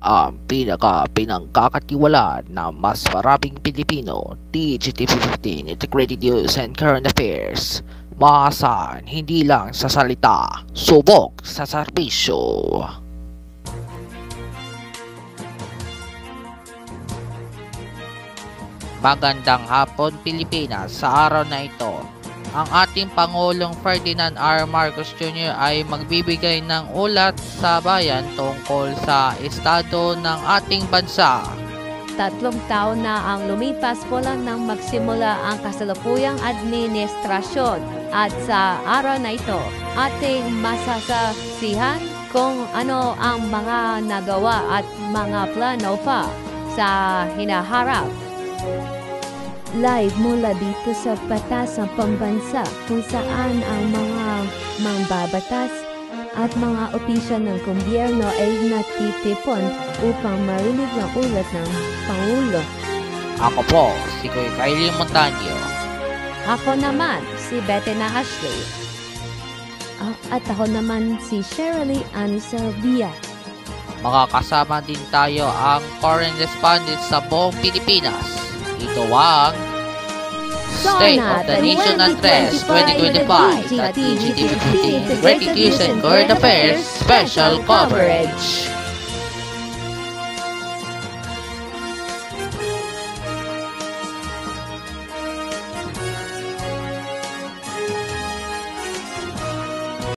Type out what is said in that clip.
ang pinagkakatiwalaan na mas maraming Pilipino. DGT15 Integrated News and Current Affairs. Maasahan hindi lang sa salita, subok sa serbisyo. Magandang hapon Pilipinas. Sa araw na ito, ang ating Pangulong Ferdinand R. Marcos Jr. ay magbibigay ng ulat sa bayan tungkol sa estado ng ating bansa. 3 taon na ang lumipas mula nang magsimula ang kasalukuyang administrasyon at sa araw na ito, ating masasasihan kung ano ang mga nagawa at mga plano pa sa hinaharap. Live mula dito sa Batas ng Pambansa kung saan ang mga mambabatas at mga opisyal ng gobyerno ay natitipon upang marinig ang ulat ng Pangulo. Ako po, si Kuya Kylie Montaño. Ako naman, si Bettina Ashley. At ako naman si Shirley Ann Selvia. Makakasama din tayo ang foreign respondents sa buong Pilipinas. Ito ang State of the Nation Address 2025 at DGT15 Integrated News and Current Affairs Special Coverage.